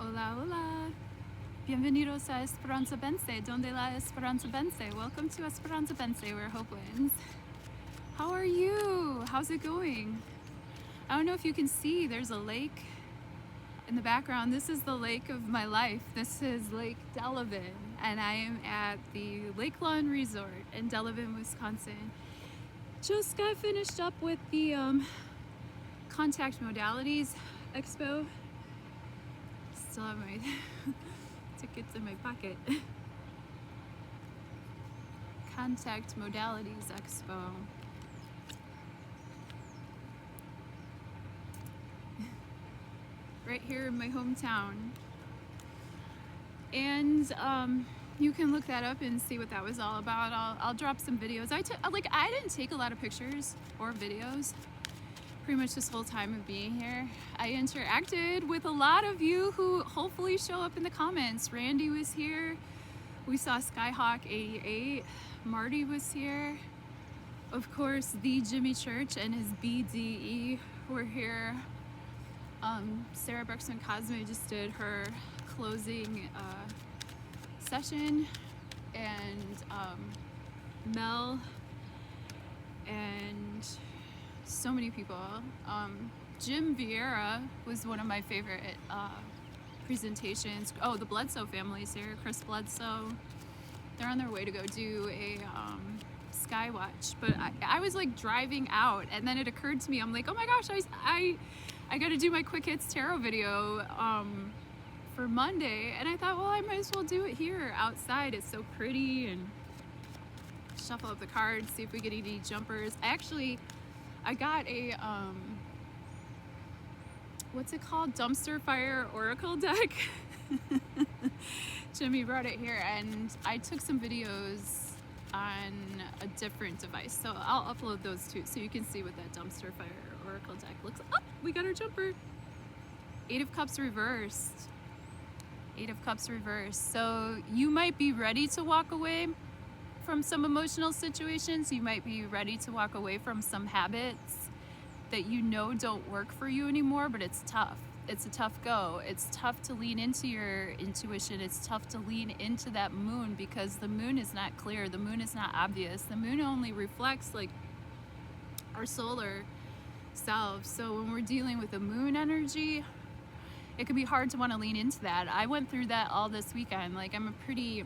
Hola, hola. Bienvenidos a Esperanza Vence, donde la Esperanza vence. Welcome to Esperanza Vence, where hope wins. How are you? How's it going? I don't know if you can see, there's a lake in the background. This is the lake of my life. This is Lake Delavan, and I am at the Lake Lawn Resort in Delavan, Wisconsin. Just got finished up with the Contact Modalities Expo. Still have my tickets in my pocket. Contact Modalities Expo. Right here in my hometown. And you can look that up and see what that was all about. I'll drop some videos. I didn't take a lot of pictures or videos pretty much this whole time of being here. I interacted with a lot of you who hopefully show up in the comments. Randy was here. We saw Skyhawk88. Marty was here. Of course, the Jimmy Church and his BDE were here. Sarah Bruxman Cosme just did her closing session, and Mel and so many people. Jim Vieira was one of my favorite presentations. Oh, the Bledsoe family's here. Chris Bledsoe. They're on their way to go do a Skywatch. But I was like driving out, and then it occurred to me, I'm like, oh my gosh, I got to do my Quick Hits Tarot video for Monday. And I thought, well, I might as well do it here outside. It's so pretty. And shuffle up the cards, see if we get any jumpers. I got a, what's it called? Dumpster Fire Oracle deck. Jimmy brought it here, and I took some videos on a different device. So I'll upload those too, so you can see what that Dumpster Fire Oracle deck looks like. Oh, we got our jumper. Eight of Cups reversed. Eight of Cups reversed. So you might be ready to walk away from some emotional situations. You might be ready to walk away from some habits that you know don't work for you anymore, but it's tough. It's a tough go. It's tough to lean into your intuition. It's tough to lean into that moon, because the moon is not clear. The moon is not obvious. The moon only reflects like our solar self. So when we're dealing with the moon energy, it can be hard to want to lean into that. I went through that all this weekend. Like, I'm a pretty,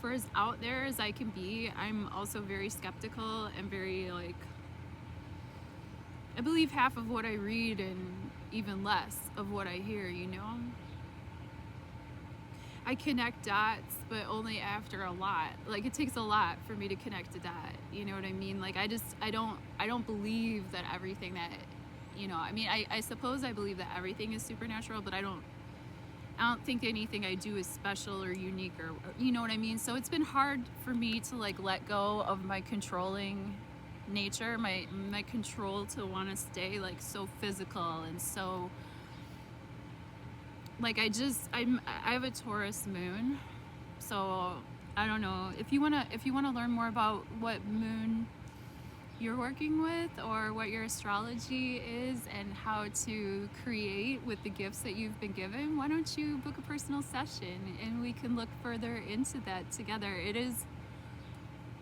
for as out there as I can be, I'm also very skeptical and very like, I believe half of what I read and even less of what I hear, you know? I connect dots, but only after a lot. Like, it takes a lot for me to connect a dot, you know what I mean? Like, I don't believe that everything that, you know, I mean, I suppose I believe that everything is supernatural, but I don't think anything I do is special or unique, or you know what I mean? So it's been hard for me to like let go of my controlling nature, my control to want to stay like so physical and so like I have a Taurus moon. So I don't know if you want to learn more about what moon you're working with or what your astrology is and how to create with the gifts that you've been given, why don't you book a personal session and we can look further into that together. It is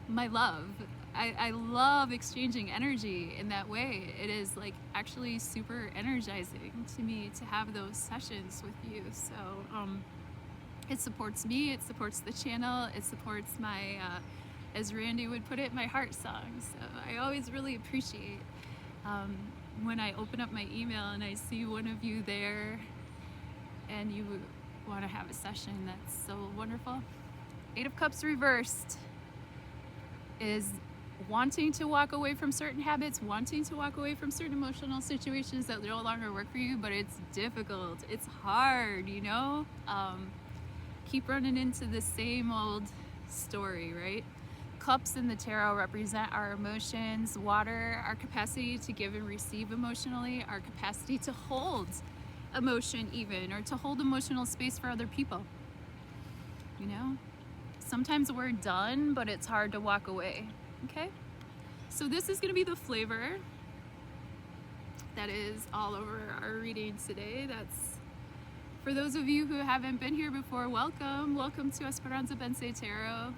my love. I love exchanging energy in that way. It is like actually super energizing to me to have those sessions with you. So it supports me, it supports the channel, it supports my as Randy would put it, my heart song. So I always really appreciate when I open up my email and I see one of you there and you want to have a session. That's so wonderful. Eight of Cups reversed is wanting to walk away from certain habits, wanting to walk away from certain emotional situations that no longer work for you, but it's difficult. It's hard, you know? Keep running into the same old story, right? Cups in the tarot represent our emotions. Water, our capacity to give and receive emotionally, our capacity to hold emotion even, or to hold emotional space for other people. You know? Sometimes we're done, but it's hard to walk away. Okay? So this is going to be the flavor that is all over our reading today. That's For those of you who haven't been here before, welcome to Esperanza Tarot.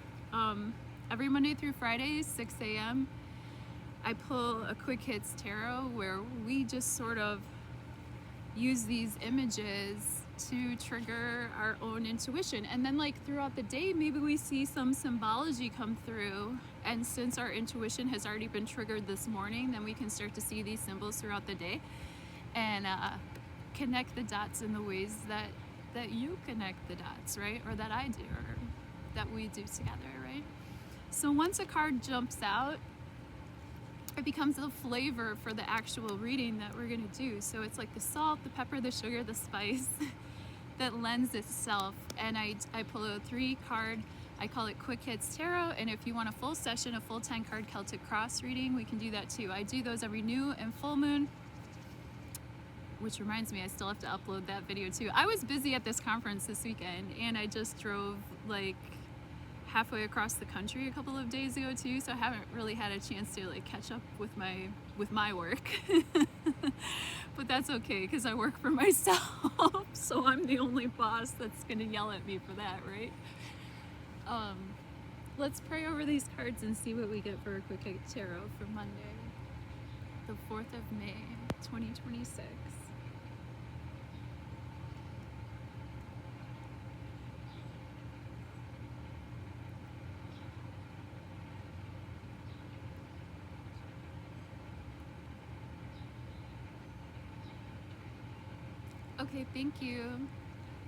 Every Monday through Friday, 6 a.m. I pull a Quick Hits Tarot where we just sort of use these images to trigger our own intuition, and then like throughout the day maybe we see some symbology come through, and since our intuition has already been triggered this morning, then we can start to see these symbols throughout the day and connect the dots in the ways that you connect the dots, right? Or that I do, or that we do together, right? So once a card jumps out, it becomes the flavor for the actual reading that we're going to do. So it's like the salt, the pepper, the sugar, the spice that lends itself. And I pull a 3-card, I call it Quick Hits Tarot. And if you want a full session, a full 10-card Celtic Cross reading, we can do that too. I do those every new and full moon, which reminds me, I still have to upload that video too. I was busy at this conference this weekend, and I just drove like halfway across the country a couple of days ago too, so I haven't really had a chance to like catch up with my work. But that's okay, because I work for myself, so I'm the only boss that's gonna yell at me for that, right? Let's pray over these cards and see what we get for a Quick Hit Tarot for Monday, the 4th of May, 2026. Okay, thank you.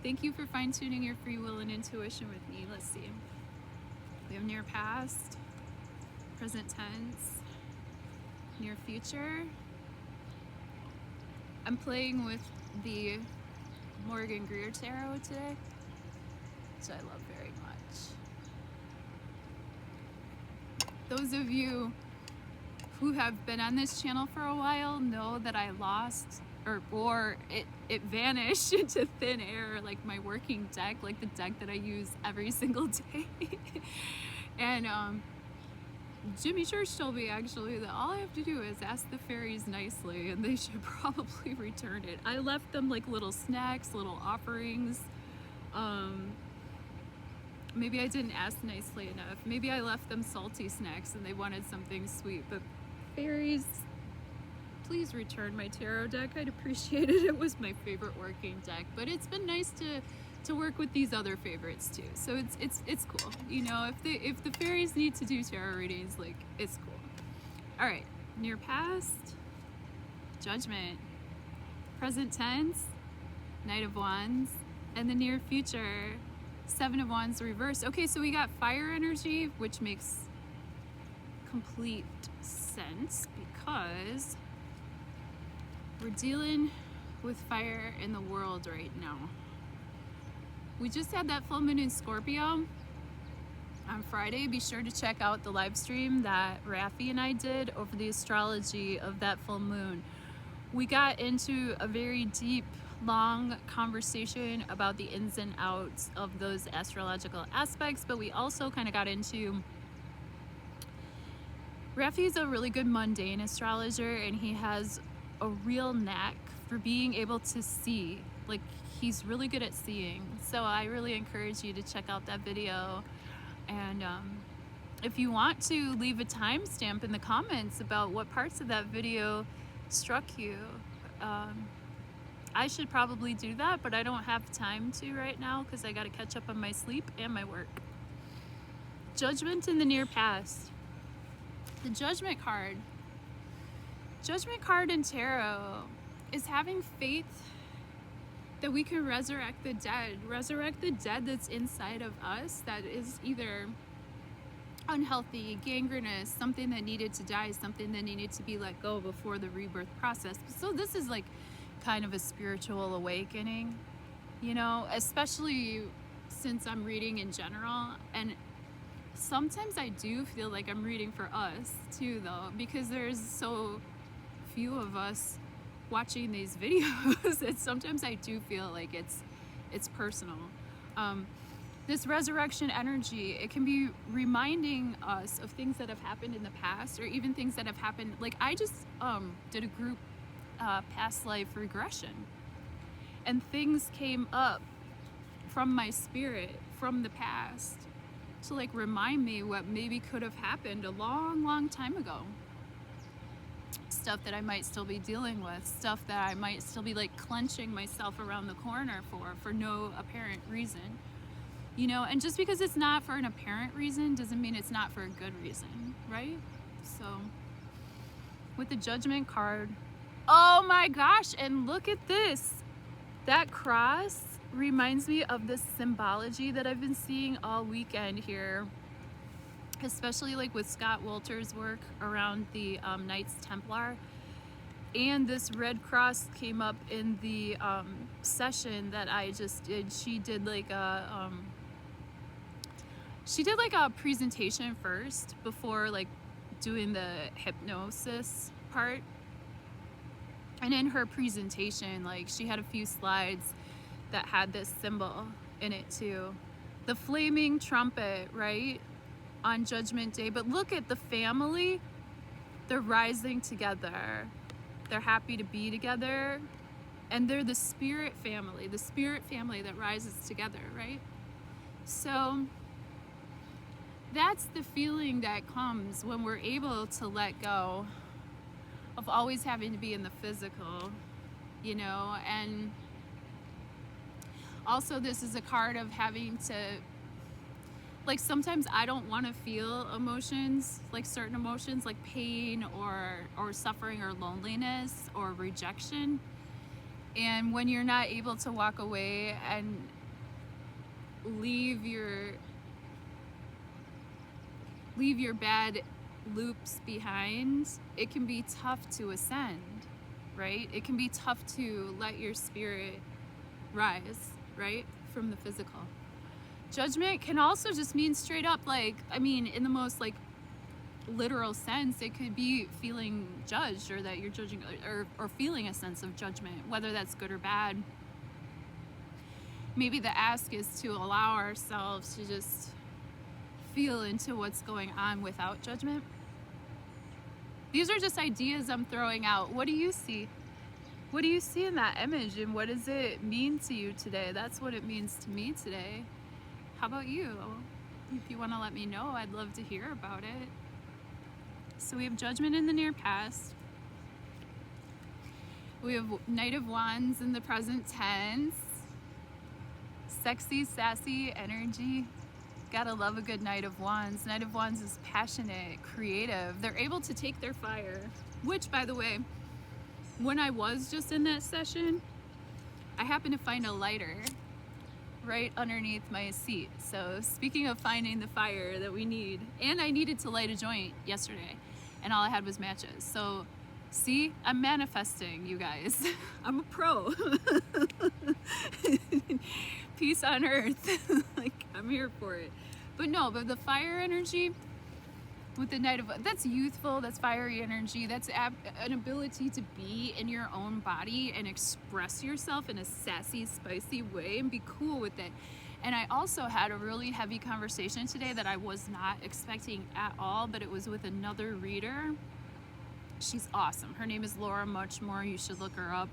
Thank you for fine-tuning your free will and intuition with me. Let's see. We have near past, present tense, near future. I'm playing with the Greer Tarot today, which I love very much. Those of you who have been on this channel for a while know that I lost or it vanished into thin air, like my working deck, like the deck that I use every single day. And Jimmy Church told me actually that all I have to do is ask the fairies nicely and they should probably return it. I left them like little snacks, little offerings. Maybe I didn't ask nicely enough. Maybe I left them salty snacks and they wanted something sweet, but fairies, please return my tarot deck. I'd appreciate it. It was my favorite working deck, but it's been nice to work with these other favorites too. So it's cool. You know, if the fairies need to do tarot readings, like, it's cool. All right, near past, Judgment, present tense, Knight of Wands, and the near future, 7 of Wands reversed. Okay, so we got fire energy, which makes complete sense because we're dealing with fire in the world right now. We just had that full moon in Scorpio on Friday. Be sure to check out the live stream that Raffi and I did over the astrology of that full moon. We got into a very deep, long conversation about the ins and outs of those astrological aspects, but we also kind of got into, Raffi's a really good mundane astrologer, and he has a real knack for being able to see. Like, he's really good at seeing. So I really encourage you to check out that video. And if you want to leave a timestamp in the comments about what parts of that video struck you, I should probably do that, but I don't have time to right now because I got to catch up on my sleep and my work. Judgment in the near past. The Judgment card in tarot is having faith that we can resurrect the dead that's inside of us, that is either unhealthy, gangrenous, something that needed to die, something that needed to be let go before the rebirth process. So this is like kind of a spiritual awakening, you know, especially since I'm reading in general. And sometimes I do feel like I'm reading for us too, though, because there's so few of us watching these videos that sometimes I do feel like it's personal. This resurrection energy, it can be reminding us of things that have happened in the past, or even things that have happened. Like, I just did a group past life regression, and things came up from my spirit from the past to like remind me what maybe could have happened a long time ago. Stuff that I might still be dealing with, stuff that I might still be like clenching myself around the corner for no apparent reason. You know, and just because it's not for an apparent reason doesn't mean it's not for a good reason, right? So with the Judgment card, oh my gosh, and look at this. That cross reminds me of the symbology that I've been seeing all weekend here, especially like with Scott Wolter's work around the Knights Templar. And this red cross came up in the session that I just did. She did like a presentation first before like doing the hypnosis part. And in her presentation, like she had a few slides that had this symbol in it too. The flaming trumpet, right? On Judgment Day. But look at the family. They're rising together. They're happy to be together. And they're the spirit family that rises together, right? So that's the feeling that comes when we're able to let go of always having to be in the physical, you know. And also this is a card of having to, like, sometimes I don't want to feel emotions, like certain emotions like pain or suffering or loneliness or rejection. And when you're not able to walk away and leave your bad loops behind, it can be tough to ascend, right? It can be tough to let your spirit rise, right, from the physical. Judgment can also just mean straight up, like, I mean, in the most like literal sense, it could be feeling judged, or that you're judging, or feeling a sense of judgment, whether that's good or bad. Maybe the ask is to allow ourselves to just feel into what's going on without judgment. These are just ideas I'm throwing out. What do you see? What do you see in that image, and what does it mean to you today? That's what it means to me today. How about you? If you want to let me know, I'd love to hear about it. So we have Judgment in the near past. We have Knight of Wands in the present tense. Sexy, sassy energy. Gotta love a good Knight of Wands. Knight of Wands is passionate, creative. They're able to take their fire, which, by the way, when I was just in that session, I happened to find a lighter right underneath my seat. So speaking of finding the fire that we need, and I needed to light a joint yesterday, and all I had was matches. So see, I'm manifesting, you guys. I'm a pro. Peace on earth. Like, I'm here for it. But no, but the fire energy with the Knight of, that's youthful, that's fiery energy, that's an ability to be in your own body and express yourself in a sassy, spicy way and be cool with it. And I also had a really heavy conversation today that I was not expecting at all, but it was with another reader. She's awesome. Her name is Laura Muchmore. You should look her up.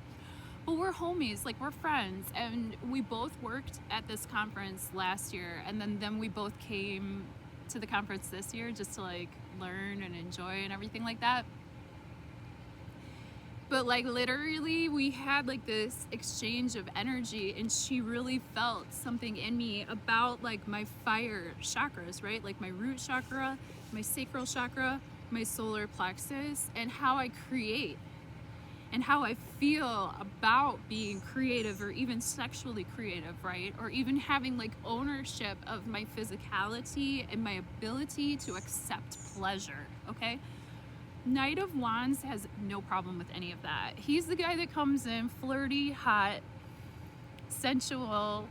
But we're homies, like, we're friends, and we both worked at this conference last year, and then we both came to the conference this year just to like learn and enjoy and everything like that. But like literally we had like this exchange of energy, and she really felt something in me about like my fire chakras, right? Like my root chakra, my sacral chakra, my solar plexus, and how I create and how I feel about being creative, or even sexually creative, right? Or even having like ownership of my physicality and my ability to accept pleasure, okay? Knight of Wands has no problem with any of that. He's the guy that comes in flirty, hot, sensual.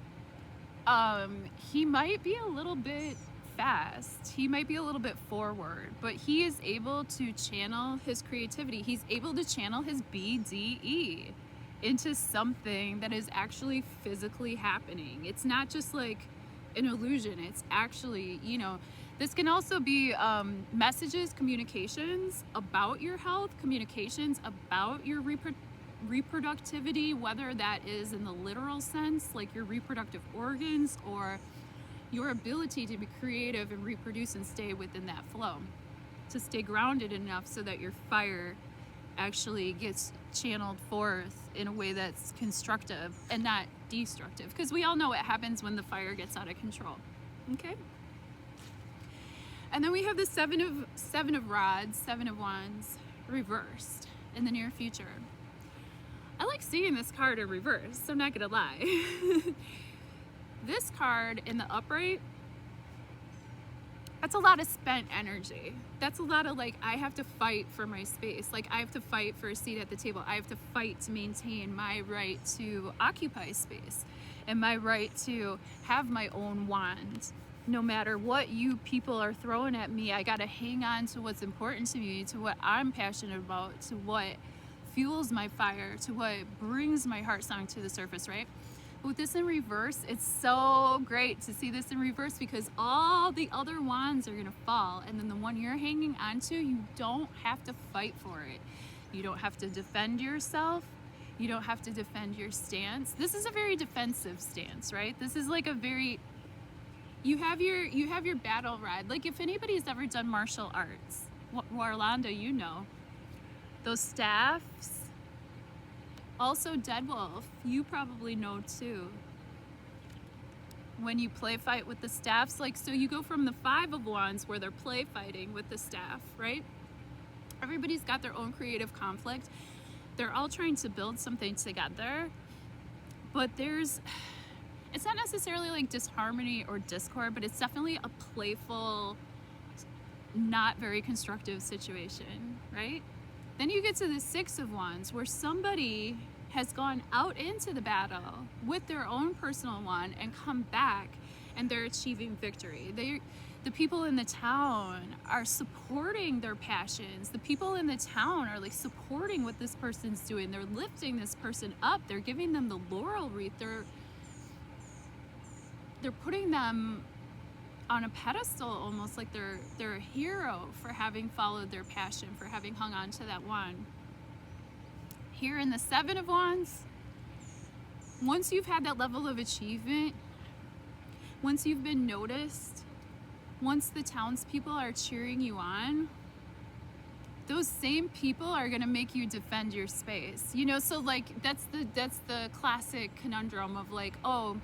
He might be a little bit fast, he might be a little bit forward, but he is able to channel his creativity. He's able to channel his BDE into something that is actually physically happening. It's not just like an illusion, it's actually, you know, this can also be messages, communications about your health, communications about your reproductivity, whether that is in the literal sense, like your reproductive organs, or your ability to be creative and reproduce and stay within that flow, to stay grounded enough so that your fire actually gets channeled forth in a way that's constructive and not destructive, because we all know what happens when the fire gets out of control. Okay, and then we have the seven of rods, seven of wands reversed in the near future. I like seeing this card in reverse, I'm not gonna lie. This card in the upright, that's a lot of spent energy. That's a lot of like, I have to fight for my space. Like, I have to fight for a seat at the table. I have to fight to maintain my right to occupy space and my right to have my own wand. No matter what you people are throwing at me, I gotta hang on to what's important to me, to what I'm passionate about, to what fuels my fire, to what brings my heart song to the surface, right? With this in reverse, it's so great to see this in reverse, because all the other wands are gonna fall, and then the one you're hanging onto, you don't have to fight for it. You don't have to defend yourself. You don't have to defend your stance. This is a very defensive stance, right? This is like a very, you have your battle rod. Like, if anybody's ever done martial arts, Warlanda, you know, those staffs. Also, Dead Wolf, you probably know too. When you play fight with the staffs, like, so you go from the Five of Wands where they're play fighting with the staff, right? Everybody's got their own creative conflict. They're all trying to build something together, but it's not necessarily like disharmony or discord, but it's definitely a playful, not very constructive situation, right? Then you get to the Six of Wands, where somebody has gone out into the battle with their own personal wand and come back, and they're achieving victory. The people in the town are supporting their passions. The people in the town are like supporting what this person's doing. They're lifting this person up. They're giving them the laurel wreath. They're putting them on a pedestal, almost like they're a hero for having followed their passion, for having hung on to that wand. Here in the Seven of Wands, once you've had that level of achievement, once you've been noticed, once the townspeople are cheering you on, those same people are gonna make you defend your space. You know, so like that's the classic conundrum of like, oh,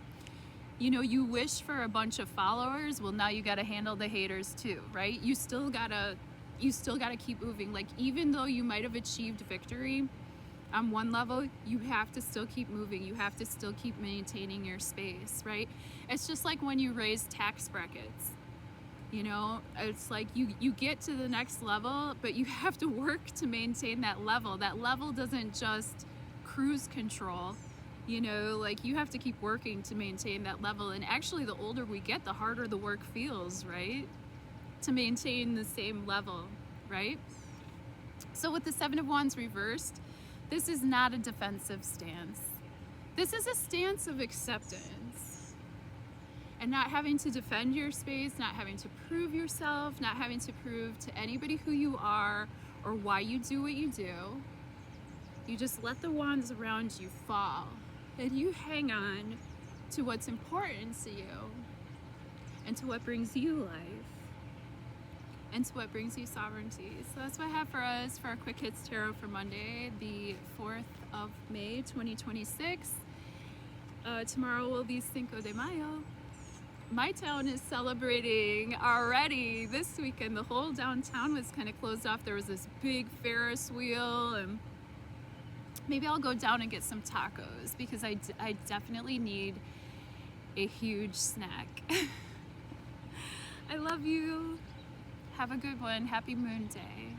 you know, you wish for a bunch of followers, well, now you gotta handle the haters too, right? You still gotta keep moving. Like, even though you might have achieved victory on one level, you have to still keep moving. You have to still keep maintaining your space, right? It's just like when you raise tax brackets. You know, it's like you get to the next level, but you have to work to maintain that level. That level doesn't just cruise control. You know, like, you have to keep working to maintain that level. And actually, the older we get, the harder the work feels, right? To maintain the same level, right? So with the Seven of Wands reversed, this is not a defensive stance. This is a stance of acceptance. And not having to defend your space, not having to prove yourself, not having to prove to anybody who you are or why you do what you do. You just let the wands around you fall. And you hang on to what's important to you, and to what brings you life, and to what brings you sovereignty. So that's what I have for us for our Quick Hits Tarot for Monday, the 4th of May, 2026. Tomorrow will be Cinco de Mayo. My town is celebrating already this weekend. The whole downtown was kind of closed off. There was this big Ferris wheel, and maybe I'll go down and get some tacos, because I definitely need a huge snack. I love you. Have a good one. Happy Moon Day.